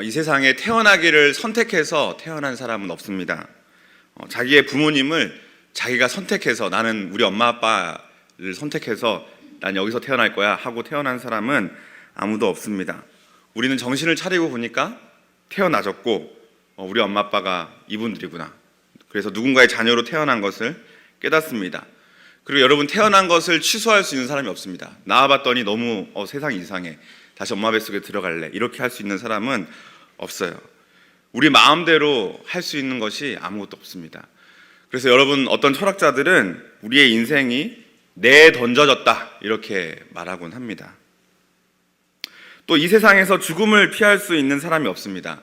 이 세상에 태어나기를 선택해서 태어난 사람은 없습니다. 자기의 부모님을 자기가 선택해서 나는 우리 엄마 아빠를 선택해서 난 여기서 태어날 거야 하고 태어난 사람은 아무도 없습니다. 우리는 정신을 차리고 보니까 태어나졌고 우리 엄마 아빠가 이분들이구나. 그래서 누군가의 자녀로 태어난 것을 깨닫습니다. 그리고 여러분, 태어난 것을 취소할 수 있는 사람이 없습니다. 나와봤더니 너무 세상이 이상해, 다시 엄마 뱃속에 들어갈래, 이렇게 할 수 있는 사람은 없어요. 우리 마음대로 할 수 있는 것이 아무것도 없습니다. 그래서 여러분, 어떤 철학자들은 우리의 인생이 내던져졌다 이렇게 말하곤 합니다. 또 이 세상에서 죽음을 피할 수 있는 사람이 없습니다.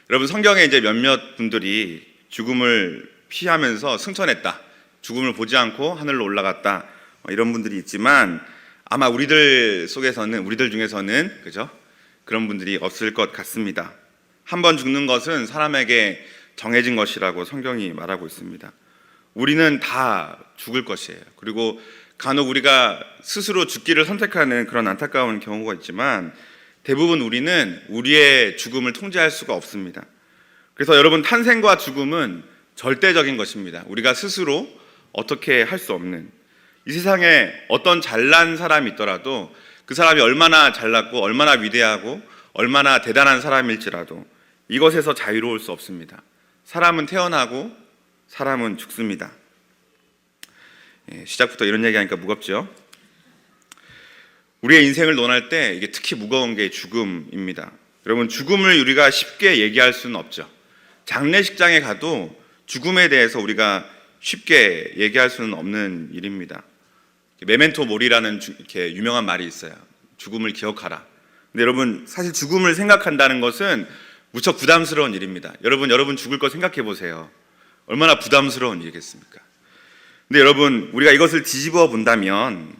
여러분, 성경에 이제 몇몇 분들이 죽음을 피하면서 승천했다, 죽음을 보지 않고 하늘로 올라갔다, 이런 분들이 있지만 아마 우리들 중에서는 그죠? 그런 분들이 없을 것 같습니다. 한 번 죽는 것은 사람에게 정해진 것이라고 성경이 말하고 있습니다. 우리는 다 죽을 것이에요. 그리고 간혹 우리가 스스로 죽기를 선택하는 그런 안타까운 경우가 있지만 대부분 우리는 우리의 죽음을 통제할 수가 없습니다. 그래서 여러분, 탄생과 죽음은 절대적인 것입니다. 우리가 스스로 어떻게 할 수 없는, 이 세상에 어떤 잘난 사람이 있더라도 그 사람이 얼마나 잘났고 얼마나 위대하고 얼마나 대단한 사람일지라도 이것에서 자유로울 수 없습니다. 사람은 태어나고 사람은 죽습니다. 시작부터 이런 얘기하니까 무겁죠? 우리의 인생을 논할 때 이게 특히 무거운 게 죽음입니다. 여러분, 죽음을 우리가 쉽게 얘기할 수는 없죠. 장례식장에 가도 죽음에 대해서 우리가 쉽게 얘기할 수는 없는 일입니다. 메멘토 모리라는 이렇게 유명한 말이 있어요. 죽음을 기억하라. 근데 여러분, 사실 죽음을 생각한다는 것은 무척 부담스러운 일입니다. 여러분 죽을 거 생각해 보세요. 얼마나 부담스러운 일이겠습니까? 근데 여러분, 우리가 이것을 뒤집어 본다면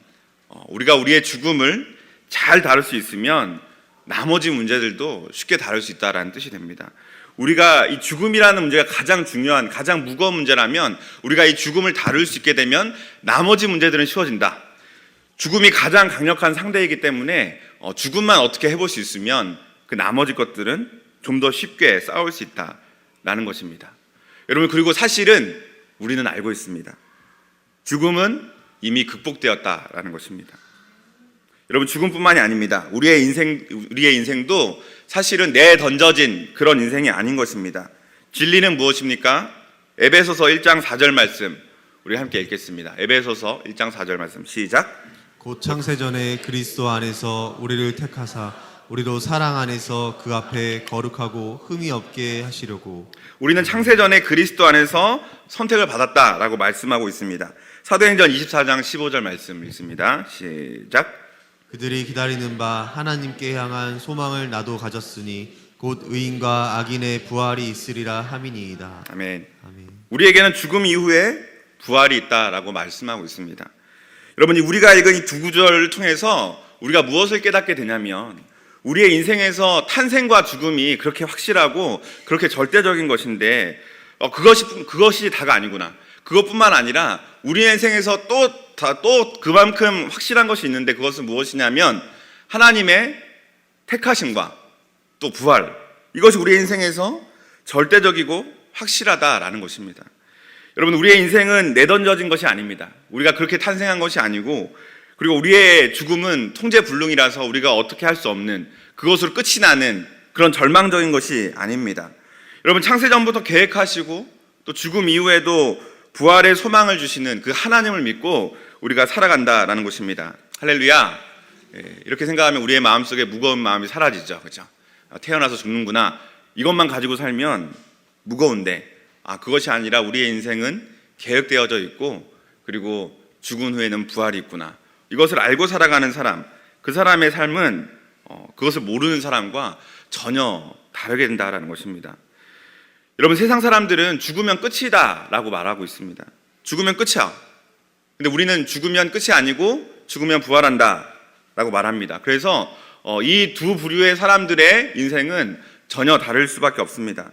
우리가 우리의 죽음을 잘 다룰 수 있으면 나머지 문제들도 쉽게 다룰 수 있다는 뜻이 됩니다. 우리가 이 죽음이라는 문제가 가장 중요한, 가장 무거운 문제라면 우리가 이 죽음을 다룰 수 있게 되면 나머지 문제들은 쉬워진다. 죽음이 가장 강력한 상대이기 때문에 죽음만 어떻게 해볼 수 있으면 그 나머지 것들은 좀 더 쉽게 싸울 수 있다라는 것입니다. 여러분, 그리고 사실은 우리는 알고 있습니다. 죽음은 이미 극복되었다라는 것입니다. 여러분, 죽음뿐만이 아닙니다. 우리의 인생도 사실은 내던져진 그런 인생이 아닌 것입니다. 진리는 무엇입니까? 에베소서 1장 4절 말씀 우리 함께 읽겠습니다. 에베소서 1장 4절 말씀 시작. 곧 창세전에 그리스도 안에서 우리를 택하사 우리로 사랑 안에서 그 앞에 거룩하고 흠이 없게 하시려고. 우리는 창세전에 그리스도 안에서 선택을 받았다라고 말씀하고 있습니다. 사도행전 24장 15절 말씀 읽습니다. 시작. 그들이 기다리는 바 하나님께 향한 소망을 나도 가졌으니 곧 의인과 악인의 부활이 있으리라 함이니이다. 아멘. 아멘. 우리에게는 죽음 이후에 부활이 있다라고 말씀하고 있습니다. 여러분이 우리가 읽은 이 두 구절을 통해서 우리가 무엇을 깨닫게 되냐면 우리의 인생에서 탄생과 죽음이 그렇게 확실하고 그렇게 절대적인 것인데 그것이 다가 아니구나. 그것뿐만 아니라 우리의 인생에서 또 그만큼 확실한 것이 있는데 그것은 무엇이냐면 하나님의 택하심과 또 부활, 이것이 우리의 인생에서 절대적이고 확실하다라는 것입니다. 여러분, 우리의 인생은 내던져진 것이 아닙니다. 우리가 그렇게 탄생한 것이 아니고, 그리고 우리의 죽음은 통제불능이라서 우리가 어떻게 할 수 없는, 그것으로 끝이 나는 그런 절망적인 것이 아닙니다. 여러분, 창세전부터 계획하시고 또 죽음 이후에도 부활의 소망을 주시는 그 하나님을 믿고 우리가 살아간다라는 것입니다. 할렐루야. 이렇게 생각하면 우리의 마음속에 무거운 마음이 사라지죠. 그렇죠? 태어나서 죽는구나, 이것만 가지고 살면 무거운데 그것이 아니라 우리의 인생은 계획되어져 있고 그리고 죽은 후에는 부활이 있구나, 이것을 알고 살아가는 사람, 그 사람의 삶은 그것을 모르는 사람과 전혀 다르게 된다라는 것입니다. 여러분, 세상 사람들은 죽으면 끝이다 라고 말하고 있습니다. 죽으면 끝이야. 근데 우리는 죽으면 끝이 아니고 죽으면 부활한다 라고 말합니다. 그래서 이 두 부류의 사람들의 인생은 전혀 다를 수밖에 없습니다.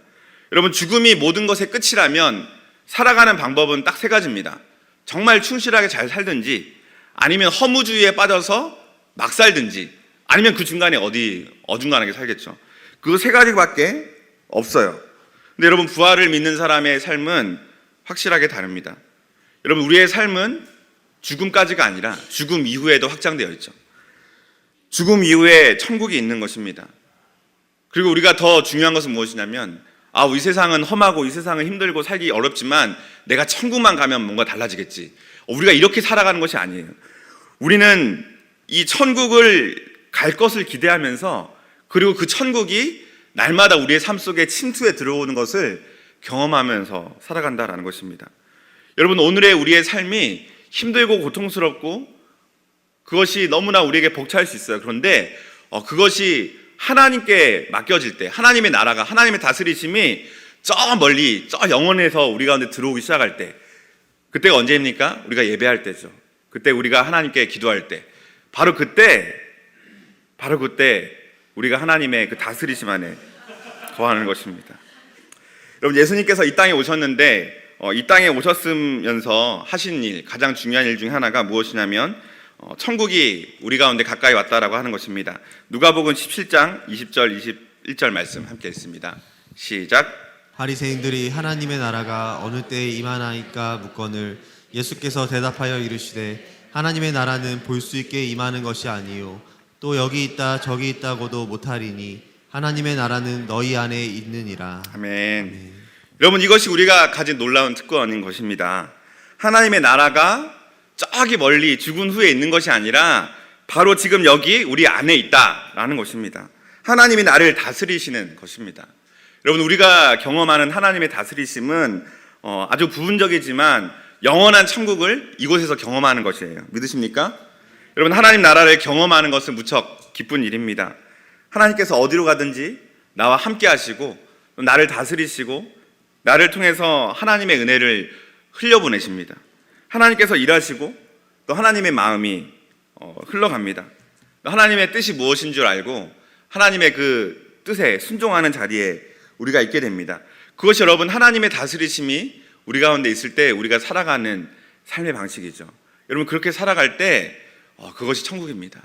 여러분, 죽음이 모든 것의 끝이라면 살아가는 방법은 딱 세 가지입니다. 정말 충실하게 잘 살든지, 아니면 허무주의에 빠져서 막 살든지, 아니면 그 중간에 어중간하게 살겠죠. 그거 세 가지밖에 없어요. 근데 여러분, 부활을 믿는 사람의 삶은 확실하게 다릅니다. 여러분, 우리의 삶은 죽음까지가 아니라 죽음 이후에도 확장되어 있죠. 죽음 이후에 천국이 있는 것입니다. 그리고 우리가 더 중요한 것은 무엇이냐면, 이 세상은 험하고 이 세상은 힘들고 살기 어렵지만 내가 천국만 가면 뭔가 달라지겠지. 우리가 이렇게 살아가는 것이 아니에요. 우리는 이 천국을 갈 것을 기대하면서, 그리고 그 천국이 날마다 우리의 삶 속에 침투해 들어오는 것을 경험하면서 살아간다라는 것입니다. 여러분, 오늘의 우리의 삶이 힘들고 고통스럽고 그것이 너무나 우리에게 벅찰 수 있어요. 그런데 그것이 하나님께 맡겨질 때, 하나님의 나라가, 하나님의 다스리심이 저 멀리, 저 영원에서 우리 가운데 들어오기 시작할 때, 그때가 언제입니까? 우리가 예배할 때죠. 그때 우리가 하나님께 기도할 때, 바로 그때 우리가 하나님의 그 다스리심 안에 거하는 것입니다. 여러분, 예수님께서 이 땅에 오셨는데 이 땅에 오셨으면서 하신 일, 가장 중요한 일 중에 하나가 무엇이냐면 천국이 우리 가운데 가까이 왔다라고 하는 것입니다. 누가복음 17장 20절 21절 말씀 함께 읽습니다. 시작. 바리새인들이 하나님의 나라가 어느 때에 임하나이까 묻거늘 예수께서 대답하여 이르시되 하나님의 나라는 볼 수 있게 임하는 것이 아니요 또 여기 있다 저기 있다고도 못하리니 하나님의 나라는 너희 안에 있느니라. 아멘. 여러분, 이것이 우리가 가진 놀라운 특권인 것입니다. 하나님의 나라가 저기 멀리 죽은 후에 있는 것이 아니라 바로 지금 여기 우리 안에 있다라는 것입니다. 하나님이 나를 다스리시는 것입니다. 여러분, 우리가 경험하는 하나님의 다스리심은 아주 부분적이지만 영원한 천국을 이곳에서 경험하는 것이에요. 믿으십니까? 여러분, 하나님 나라를 경험하는 것은 무척 기쁜 일입니다. 하나님께서 어디로 가든지 나와 함께 하시고 나를 다스리시고 나를 통해서 하나님의 은혜를 흘려보내십니다. 하나님께서 일하시고 또 하나님의 마음이 흘러갑니다. 하나님의 뜻이 무엇인 줄 알고 하나님의 그 뜻에 순종하는 자리에 우리가 있게 됩니다. 그것이 여러분, 하나님의 다스리심이 우리 가운데 있을 때 우리가 살아가는 삶의 방식이죠. 여러분, 그렇게 살아갈 때 그것이 천국입니다.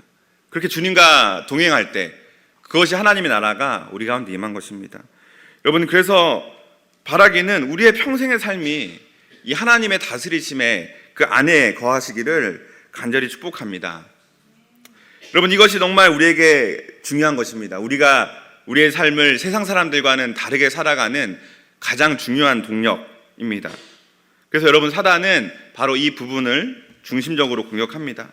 그렇게 주님과 동행할 때 그것이 하나님의 나라가 우리 가운데 임한 것입니다. 여러분, 그래서 바라기는 우리의 평생의 삶이 이 하나님의 다스리심에 그 안에 거하시기를 간절히 축복합니다. 여러분, 이것이 정말 우리에게 중요한 것입니다. 우리가 우리의 삶을 세상 사람들과는 다르게 살아가는 가장 중요한 동력입니다. 그래서 여러분, 사단은 바로 이 부분을 중심적으로 공격합니다.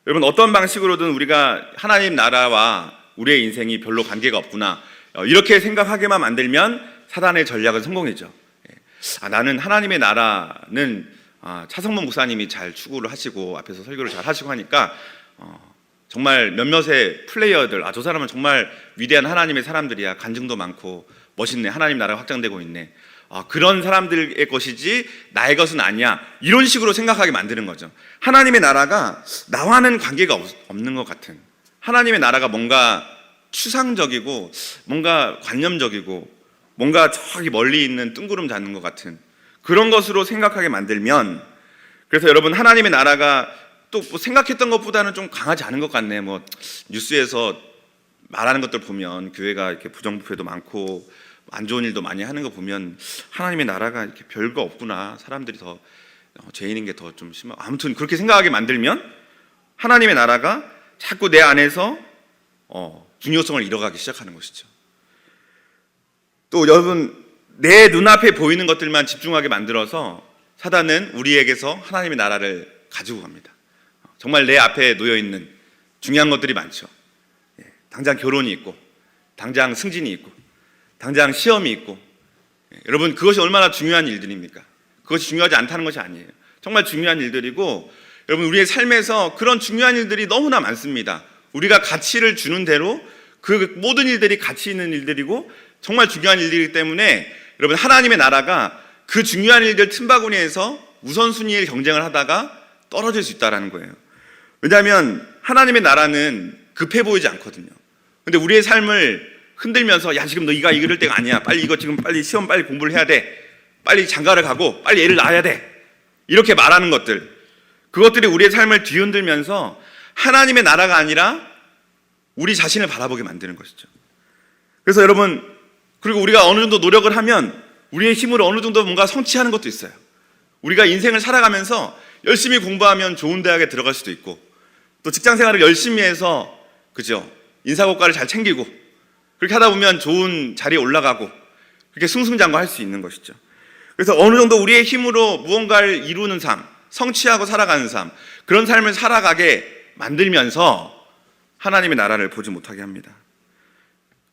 여러분, 어떤 방식으로든 우리가 하나님 나라와 우리의 인생이 별로 관계가 없구나, 이렇게 생각하게만 만들면 사단의 전략은 성공이죠. 나는 하나님의 나라는 차성문 목사님이 잘 추구를 하시고 앞에서 설교를 잘 하시고 하니까 정말 몇몇의 플레이어들, 저 사람은 정말 위대한 하나님의 사람들이야, 간증도 많고 멋있네, 하나님 나라가 확장되고 있네, 그런 사람들의 것이지 나의 것은 아니야, 이런 식으로 생각하게 만드는 거죠. 하나님의 나라가 나와는 관계가 없는 것 같은, 하나님의 나라가 뭔가 추상적이고 뭔가 관념적이고 뭔가 저기 멀리 있는 뜬구름 잡는 것 같은 그런 것으로 생각하게 만들면, 그래서 여러분, 하나님의 나라가 또 뭐 생각했던 것보다는 좀 강하지 않은 것 같네. 뭐 뉴스에서 말하는 것들 보면 교회가 이렇게 부정부패도 많고 안 좋은 일도 많이 하는 거 보면 하나님의 나라가 이렇게 별거 없구나, 사람들이 더 죄인인 게 더 좀 심하고, 아무튼 그렇게 생각하게 만들면 하나님의 나라가 자꾸 내 안에서 중요성을 잃어가기 시작하는 것이죠. 또 여러분, 내 눈앞에 보이는 것들만 집중하게 만들어서 사단은 우리에게서 하나님의 나라를 가지고 갑니다. 정말 내 앞에 놓여있는 중요한 것들이 많죠. 당장 결혼이 있고, 당장 승진이 있고, 당장 시험이 있고, 여러분, 그것이 얼마나 중요한 일들입니까? 그것이 중요하지 않다는 것이 아니에요. 정말 중요한 일들이고, 여러분, 우리의 삶에서 그런 중요한 일들이 너무나 많습니다. 우리가 가치를 주는 대로 그 모든 일들이 가치 있는 일들이고 정말 중요한 일들이기 때문에 여러분, 하나님의 나라가 그 중요한 일들 틈바구니에서 우선순위의 경쟁을 하다가 떨어질 수 있다는 거예요. 왜냐하면 하나님의 나라는 급해 보이지 않거든요. 근데 우리의 삶을 흔들면서, 야, 지금 너희가 이럴 때가 아니야, 빨리 이거 지금 빨리 시험 빨리 공부를 해야 돼, 빨리 장가를 가고 빨리 애를 낳아야 돼, 이렇게 말하는 것들, 그것들이 우리의 삶을 뒤흔들면서 하나님의 나라가 아니라 우리 자신을 바라보게 만드는 것이죠. 그래서 여러분, 그리고 우리가 어느 정도 노력을 하면 우리의 힘으로 어느 정도 뭔가 성취하는 것도 있어요. 우리가 인생을 살아가면서 열심히 공부하면 좋은 대학에 들어갈 수도 있고, 또 직장 생활을 열심히 해서, 그죠? 인사고과를 잘 챙기고, 그렇게 하다 보면 좋은 자리에 올라가고, 그렇게 승승장구할 수 있는 것이죠. 그래서 어느 정도 우리의 힘으로 무언가를 이루는 삶, 성취하고 살아가는 삶, 그런 삶을 살아가게 만들면서 하나님의 나라를 보지 못하게 합니다.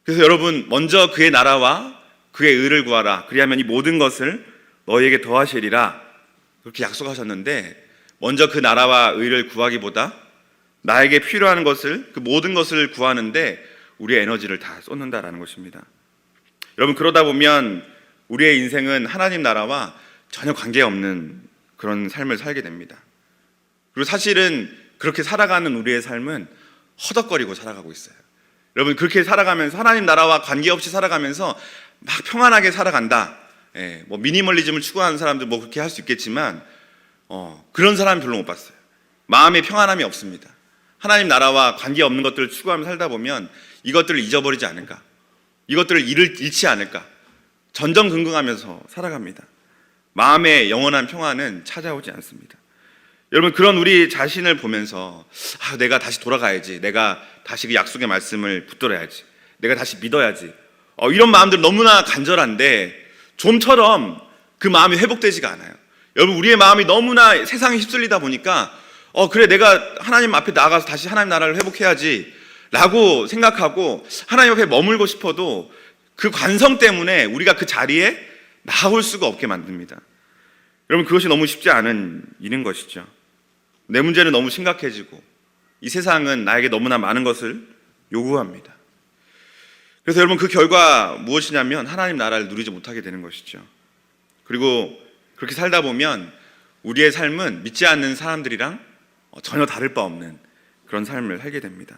그래서 여러분, 먼저 그의 나라와 그의 의를 구하라. 그리하면 이 모든 것을 너희에게 더하시리라. 그렇게 약속하셨는데, 먼저 그 나라와 의를 구하기보다 나에게 필요한 것을, 그 모든 것을 구하는데 우리의 에너지를 다 쏟는다라는 것입니다. 여러분, 그러다 보면 우리의 인생은 하나님 나라와 전혀 관계없는 그런 삶을 살게 됩니다. 그리고 사실은 그렇게 살아가는 우리의 삶은 허덕거리고 살아가고 있어요. 여러분, 그렇게 살아가면서 하나님 나라와 관계없이 살아가면서 막 평안하게 살아간다. 뭐 미니멀리즘을 추구하는 사람들 뭐 그렇게 할 수 있겠지만 그런 사람 별로 못 봤어요. 마음의 평안함이 없습니다. 하나님 나라와 관계없는 것들을 추구하며 살다 보면 이것들을 잊어버리지 않을까, 이것들을 잃지 않을까 전전긍긍하면서 살아갑니다. 마음의 영원한 평안은 찾아오지 않습니다. 여러분, 그런 우리 자신을 보면서 내가 다시 돌아가야지, 내가 다시 그 약속의 말씀을 붙들어야지, 내가 다시 믿어야지, 이런 마음들 너무나 간절한데 좀처럼 그 마음이 회복되지가 않아요. 여러분, 우리의 마음이 너무나 세상에 휩쓸리다 보니까 그래, 내가 하나님 앞에 나아가서 다시 하나님 나라를 회복해야지 라고 생각하고 하나님 앞에 머물고 싶어도 그 관성 때문에 우리가 그 자리에 나올 수가 없게 만듭니다. 여러분, 그것이 너무 쉽지 않은 일인 것이죠. 내 문제는 너무 심각해지고 이 세상은 나에게 너무나 많은 것을 요구합니다. 그래서 여러분, 그 결과 무엇이냐면 하나님 나라를 누리지 못하게 되는 것이죠. 그리고 그렇게 살다 보면 우리의 삶은 믿지 않는 사람들이랑 전혀 다를 바 없는 그런 삶을 살게 됩니다.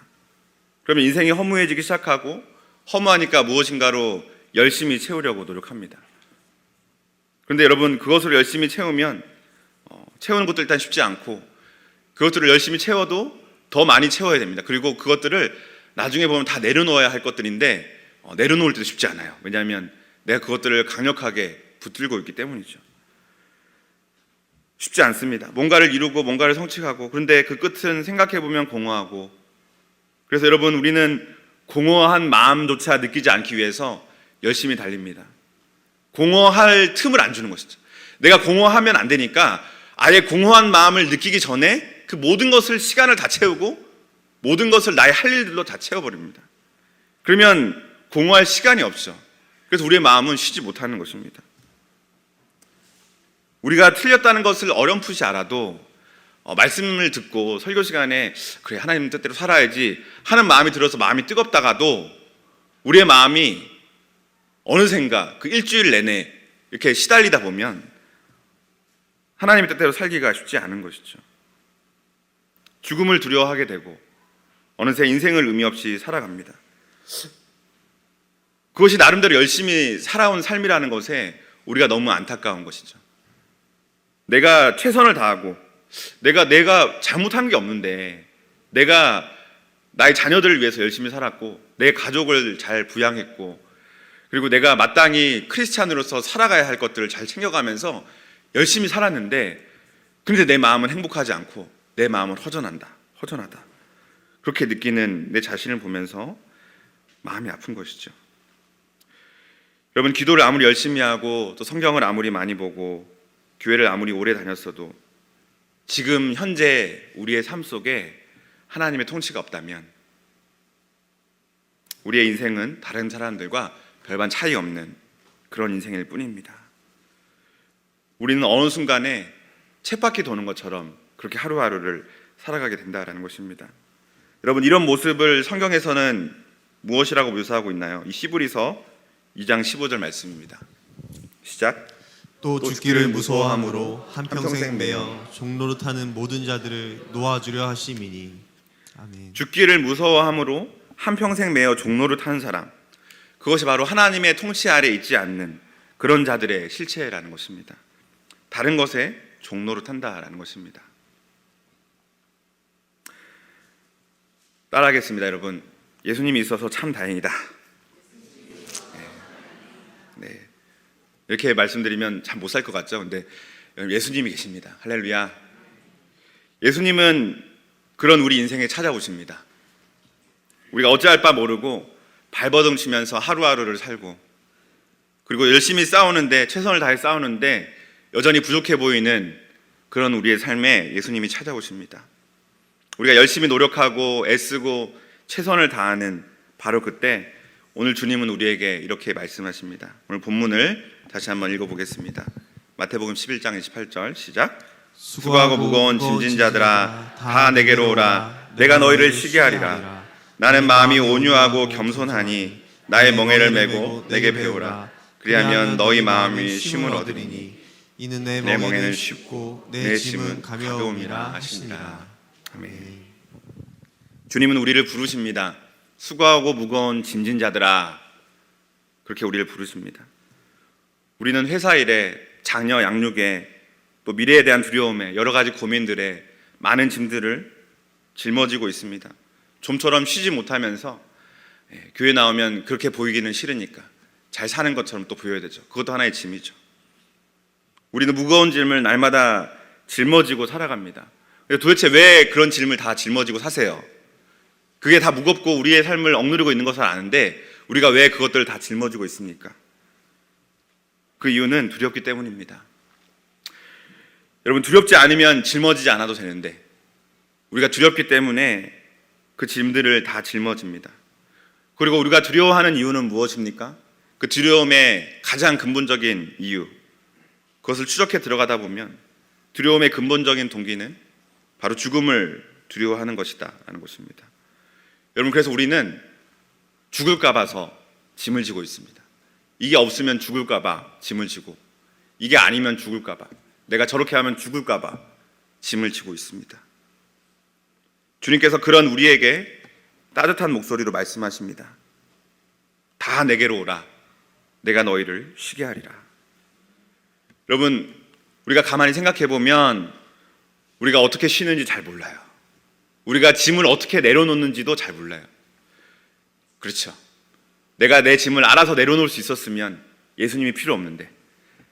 그러면 인생이 허무해지기 시작하고, 허무하니까 무엇인가로 열심히 채우려고 노력합니다. 그런데 여러분, 그것으로 열심히 채우면 채우는 것도 일단 쉽지 않고, 그것들을 열심히 채워도 더 많이 채워야 됩니다. 그리고 그것들을 나중에 보면 다 내려놓아야 할 것들인데 내려놓을 때도 쉽지 않아요. 왜냐하면 내가 그것들을 강력하게 붙들고 있기 때문이죠. 쉽지 않습니다. 뭔가를 이루고 뭔가를 성취하고, 그런데 그 끝은 생각해보면 공허하고, 그래서 여러분, 우리는 공허한 마음조차 느끼지 않기 위해서 열심히 달립니다. 공허할 틈을 안 주는 것이죠. 내가 공허하면 안 되니까 아예 공허한 마음을 느끼기 전에 그 모든 것을, 시간을 다 채우고 모든 것을 나의 할 일들로 다 채워버립니다. 그러면 공허할 시간이 없죠. 그래서 우리의 마음은 쉬지 못하는 것입니다. 우리가 틀렸다는 것을 어렴풋이 알아도 말씀을 듣고 설교 시간에 그래, 하나님 뜻대로 살아야지 하는 마음이 들어서 마음이 뜨겁다가도 우리의 마음이 어느샌가 그 일주일 내내 이렇게 시달리다 보면 하나님의 뜻대로 살기가 쉽지 않은 것이죠. 죽음을 두려워하게 되고 어느새 인생을 의미 없이 살아갑니다. 그것이 나름대로 열심히 살아온 삶이라는 것에 우리가 너무 안타까운 것이죠. 내가 최선을 다하고 내가 잘못한 게 없는데, 내가 나의 자녀들을 위해서 열심히 살았고 내 가족을 잘 부양했고, 그리고 내가 마땅히 크리스찬으로서 살아가야 할 것들을 잘 챙겨가면서 열심히 살았는데, 그런데 내 마음은 행복하지 않고 내 마음은 허전하다. 그렇게 느끼는 내 자신을 보면서 마음이 아픈 것이죠. 여러분, 기도를 아무리 열심히 하고 또 성경을 아무리 많이 보고 교회를 아무리 오래 다녔어도 지금 현재 우리의 삶 속에 하나님의 통치가 없다면 우리의 인생은 다른 사람들과 별반 차이 없는 그런 인생일 뿐입니다. 우리는 어느 순간에 쳇바퀴 도는 것처럼 그렇게 하루하루를 살아가게 된다라는 것입니다. 여러분, 이런 모습을 성경에서는 무엇이라고 묘사하고 있나요? 이 시브리서 2장 15절 말씀입니다. 시작. 또 죽기를 무서워함으로 한평생 매여 종로로 타는 모든 자들을 놓아주려 하심이니. 아멘. 죽기를 무서워함으로 한평생 매여 종로를 타는 사람, 그것이 바로 하나님의 통치 아래 있지 않는 그런 자들의 실체라는 것입니다. 다른 것에 종로를 탄다라는 것입니다. 따라하겠습니다. 여러분, 예수님이 있어서 참 다행이다. 이렇게 말씀드리면 참 못 살 것 같죠? 근데 예수님이 계십니다. 할렐루야. 예수님은 그런 우리 인생에 찾아오십니다. 우리가 어찌할 바 모르고 발버둥 치면서 하루하루를 살고, 그리고 열심히 싸우는데, 최선을 다해 싸우는데 여전히 부족해 보이는 그런 우리의 삶에 예수님이 찾아오십니다. 우리가 열심히 노력하고 애쓰고 최선을 다하는 바로 그때 오늘 주님은 우리에게 이렇게 말씀하십니다. 오늘 본문을 다시 한번 읽어보겠습니다. 마태복음 11장 28절 시작. 수고하고 무거운 짐진 자들아 다 내게로 오라. 내가 너희를 쉬게 하리라. 나는 마음이 온유하고 겸손하니 나의 멍에를 메고 내게 배우라. 그리하면 너희 마음이 쉼을 얻으리니 이는 내 멍에는 쉽고 내 짐은 가벼움이라 하시니라. 아멘. 주님은 우리를 부르십니다. 수고하고 무거운 짐진 자들아, 그렇게 우리를 부르십니다. 우리는 회사 일에, 자녀 양육에, 또 미래에 대한 두려움에, 여러 가지 고민들에 많은 짐들을 짊어지고 있습니다. 좀처럼 쉬지 못하면서 교회 나오면 그렇게 보이기는 싫으니까 잘 사는 것처럼 또 보여야 되죠. 그것도 하나의 짐이죠. 우리는 무거운 짐을 날마다 짊어지고 살아갑니다. 도대체 왜 그런 짐을 다 짊어지고 사세요? 그게 다 무겁고 우리의 삶을 억누르고 있는 것을 아는데 우리가 왜 그것들을 다 짊어지고 있습니까? 그 이유는 두렵기 때문입니다. 여러분, 두렵지 않으면 짊어지지 않아도 되는데 우리가 두렵기 때문에 그 짐들을 다 짊어집니다. 그리고 우리가 두려워하는 이유는 무엇입니까? 그 두려움의 가장 근본적인 이유, 그것을 추적해 들어가다 보면 두려움의 근본적인 동기는 바로 죽음을 두려워하는 것이다 라는 것입니다. 여러분, 그래서 우리는 죽을까 봐서 짐을 지고 있습니다. 이게 없으면 죽을까 봐 짐을 지고, 이게 아니면 죽을까 봐, 내가 저렇게 하면 죽을까 봐 짐을 지고 있습니다. 주님께서 그런 우리에게 따뜻한 목소리로 말씀하십니다. 다 내게로 오라. 내가 너희를 쉬게 하리라. 여러분, 우리가 가만히 생각해 보면 우리가 어떻게 쉬는지 잘 몰라요. 우리가 짐을 어떻게 내려놓는지도 잘 몰라요. 그렇죠. 내가 내 짐을 알아서 내려놓을 수 있었으면 예수님이 필요 없는데,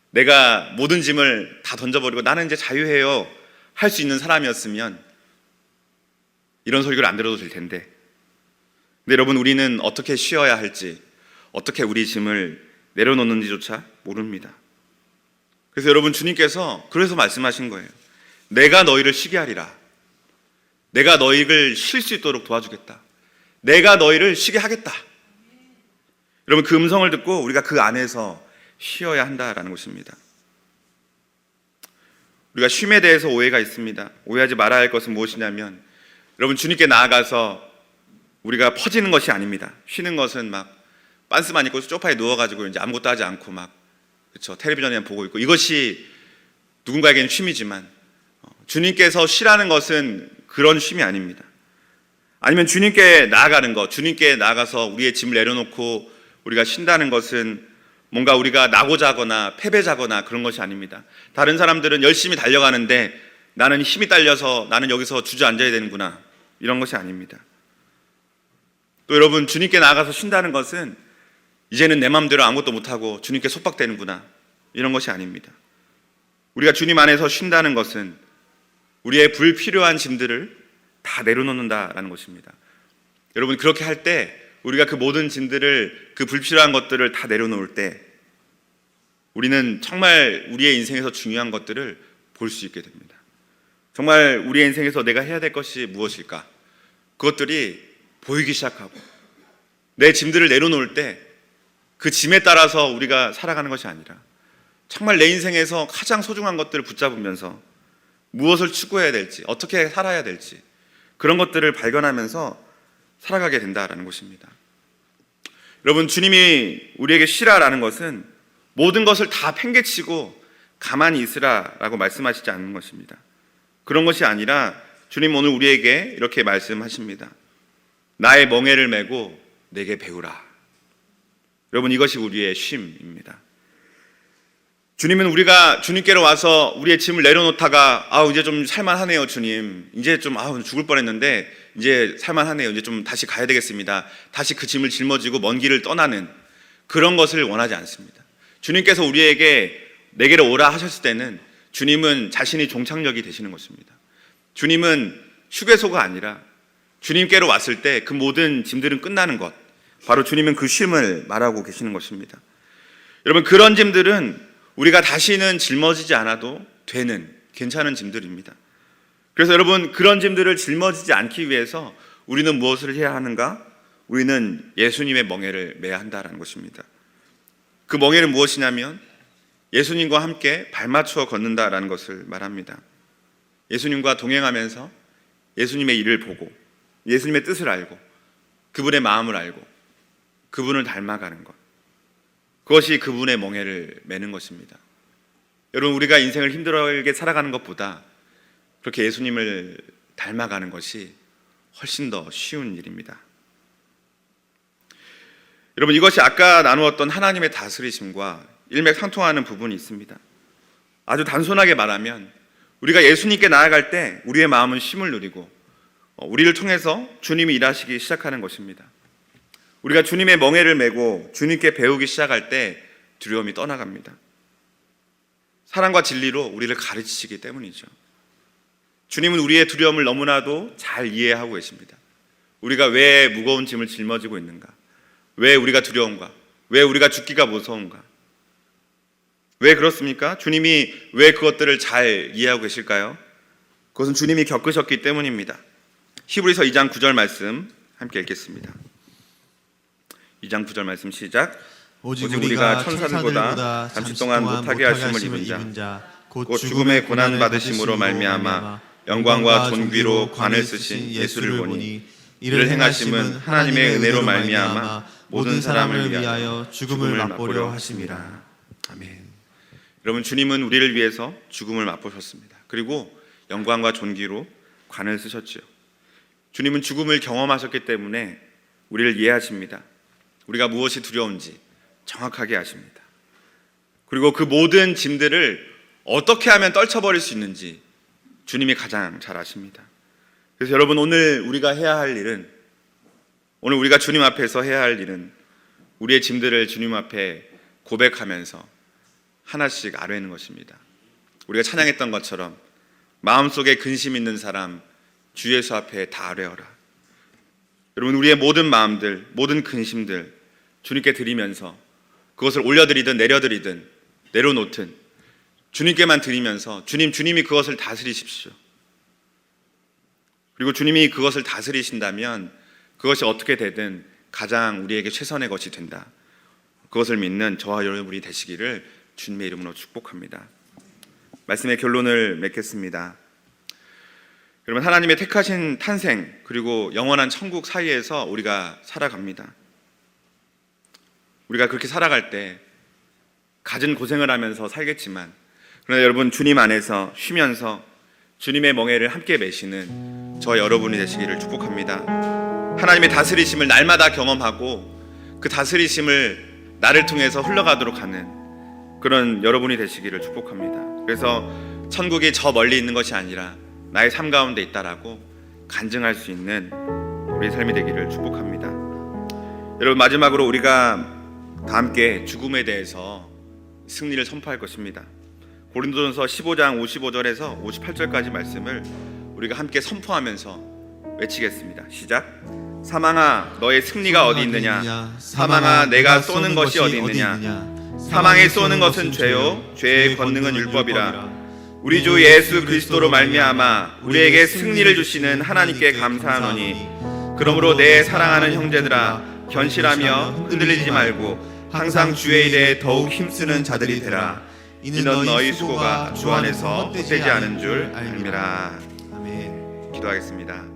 내가 모든 짐을 다 던져버리고 나는 이제 자유해요 할 수 있는 사람이었으면 이런 설교를 안 들어도 될 텐데, 근데 여러분, 우리는 어떻게 쉬어야 할지, 어떻게 우리 짐을 내려놓는지조차 모릅니다. 그래서 여러분, 주님께서 그래서 말씀하신 거예요. 내가 너희를 쉬게 하리라. 내가 너희를 쉴 수 있도록 도와주겠다. 내가 너희를 쉬게 하겠다. 여러분, 그 음성을 듣고 우리가 그 안에서 쉬어야 한다라는 것입니다. 우리가 쉼에 대해서 오해가 있습니다. 오해하지 말아야 할 것은 무엇이냐면, 여러분, 주님께 나아가서 우리가 퍼지는 것이 아닙니다. 쉬는 것은 막 빤스만 입고 소파에 누워가지고 이제 아무것도 하지 않고 막, 그렇죠, 텔레비전에만 보고 있고, 이것이 누군가에게는 쉼이지만 주님께서 쉬라는 것은 그런 쉼이 아닙니다. 아니면 주님께 나아가는 것, 주님께 나아가서 우리의 짐을 내려놓고 우리가 쉰다는 것은 뭔가 우리가 나고자 하거나 패배자거나 그런 것이 아닙니다. 다른 사람들은 열심히 달려가는데 나는 힘이 딸려서 나는 여기서 주저앉아야 되는구나, 이런 것이 아닙니다. 또 여러분, 주님께 나아가서 쉰다는 것은 이제는 내 마음대로 아무것도 못하고 주님께 속박되는구나, 이런 것이 아닙니다. 우리가 주님 안에서 쉰다는 것은 우리의 불필요한 짐들을 다 내려놓는다라는 것입니다. 여러분, 그렇게 할 때, 우리가 그 모든 짐들을, 그 불필요한 것들을 다 내려놓을 때 우리는 정말 우리의 인생에서 중요한 것들을 볼 수 있게 됩니다. 정말 우리의 인생에서 내가 해야 될 것이 무엇일까? 그것들이 보이기 시작하고, 내 짐들을 내려놓을 때 그 짐에 따라서 우리가 살아가는 것이 아니라 정말 내 인생에서 가장 소중한 것들을 붙잡으면서 무엇을 추구해야 될지, 어떻게 살아야 될지, 그런 것들을 발견하면서 살아가게 된다라는 것입니다. 여러분, 주님이 우리에게 쉬라라는 것은 모든 것을 다 팽개치고 가만히 있으라라고 말씀하시지 않는 것입니다. 그런 것이 아니라 주님 오늘 우리에게 이렇게 말씀하십니다. 나의 멍에를 메고 내게 배우라. 여러분, 이것이 우리의 쉼입니다. 주님은 우리가 주님께로 와서 우리의 짐을 내려놓다가 이제 좀 살만하네요 주님, 이제 좀 죽을 뻔했는데 이제 살만하네요, 이제 좀 다시 가야 되겠습니다, 다시 그 짐을 짊어지고 먼 길을 떠나는 그런 것을 원하지 않습니다. 주님께서 우리에게 내게로 오라 하셨을 때는 주님은 자신이 종착역이 되시는 것입니다. 주님은 휴게소가 아니라 주님께로 왔을 때 그 모든 짐들은 끝나는 것, 바로 주님은 그 쉼을 말하고 계시는 것입니다. 여러분, 그런 짐들은 우리가 다시는 짊어지지 않아도 되는 괜찮은 짐들입니다. 그래서 여러분, 그런 짐들을 짊어지지 않기 위해서 우리는 무엇을 해야 하는가? 우리는 예수님의 멍에를 매야 한다는 것입니다. 그 멍에는 무엇이냐면 예수님과 함께 발맞추어 걷는다라는 것을 말합니다. 예수님과 동행하면서 예수님의 일을 보고 예수님의 뜻을 알고 그분의 마음을 알고 그분을 닮아가는 것, 그것이 그분의 멍에를 매는 것입니다. 여러분, 우리가 인생을 힘들게 살아가는 것보다 그렇게 예수님을 닮아가는 것이 훨씬 더 쉬운 일입니다. 여러분, 이것이 아까 나누었던 하나님의 다스리심과 일맥상통하는 부분이 있습니다. 아주 단순하게 말하면 우리가 예수님께 나아갈 때 우리의 마음은 쉼을 누리고 우리를 통해서 주님이 일하시기 시작하는 것입니다. 우리가 주님의 멍에를 메고 주님께 배우기 시작할 때 두려움이 떠나갑니다. 사랑과 진리로 우리를 가르치시기 때문이죠. 주님은 우리의 두려움을 너무나도 잘 이해하고 계십니다. 우리가 왜 무거운 짐을 짊어지고 있는가? 왜 우리가 두려운가? 왜 우리가 죽기가 무서운가? 왜 그렇습니까? 주님이 왜 그것들을 잘 이해하고 계실까요? 그것은 주님이 겪으셨기 때문입니다. 히브리서 2장 9절 말씀 함께 읽겠습니다. 2장 9절 말씀 시작. 오직 우리가 천사들보다 잠시 동안 못하게 하심을 입은 자 곧 죽음의 고난 받으심으로 말미암아 영광과 존귀로 관을 쓰신 예수를 보니 이를 행하심은 하나님의 은혜로 말미암아 모든 사람을 위하여 죽음을 맛보려 하심이라. 아멘. 여러분, 주님은 우리를 위해서 죽음을 맛보셨습니다. 그리고 영광과 존귀로 관을 쓰셨지요. 주님은 죽음을 경험하셨기 때문에 우리를 이해하십니다. 우리가 무엇이 두려운지 정확하게 아십니다. 그리고 그 모든 짐들을 어떻게 하면 떨쳐버릴 수 있는지 주님이 가장 잘 아십니다. 그래서 여러분, 오늘 우리가 해야 할 일은, 오늘 우리가 주님 앞에서 해야 할 일은 우리의 짐들을 주님 앞에 고백하면서 하나씩 아뢰는 것입니다. 우리가 찬양했던 것처럼 마음속에 근심 있는 사람 주 예수 앞에 다 아뢰어라. 여러분, 우리의 모든 마음들, 모든 근심들 주님께 드리면서 그것을 올려드리든 내려드리든 내려놓든 주님께만 드리면서 주님이 그것을 다스리십시오. 그리고 주님이 그것을 다스리신다면 그것이 어떻게 되든 가장 우리에게 최선의 것이 된다. 그것을 믿는 저와 여러분이 되시기를 주님의 이름으로 축복합니다. 말씀의 결론을 맺겠습니다. 여러분, 하나님의 택하신 탄생 그리고 영원한 천국 사이에서 우리가 살아갑니다. 우리가 그렇게 살아갈 때 갖은 고생을 하면서 살겠지만, 그러나 여러분, 주님 안에서 쉬면서 주님의 멍에를 함께 메시는 저 여러분이 되시기를 축복합니다. 하나님의 다스리심을 날마다 경험하고 그 다스리심을 나를 통해서 흘러가도록 하는 그런 여러분이 되시기를 축복합니다. 그래서 천국이 저 멀리 있는 것이 아니라 나의 삶 가운데 있다라고 간증할 수 있는 우리의 삶이 되기를 축복합니다. 여러분, 마지막으로 우리가 다 함께 죽음에 대해서 승리를 선포할 것입니다. 고린도전서 15장 55절에서 58절까지 말씀을 우리가 함께 선포하면서 외치겠습니다. 시작. 사망아, 너의 승리가 어디 있느냐? 사망아, 내가 쏘는 것이 어디 있느냐? 사망에 쏘는 것은 죄요, 죄의 권능은 율법이라. 우리 주 예수 그리스도로 말미암아 우리에게 승리를 주시는 하나님께 감사하노니, 그러므로 내 사랑하는 형제들아, 견실하며 흔들리지 말고 항상 주의 일에 더욱 힘쓰는 자들이 되라. 이는 너희 수고가 주 안에서 헛되지 않은 줄 알미라. 아멘. 기도하겠습니다.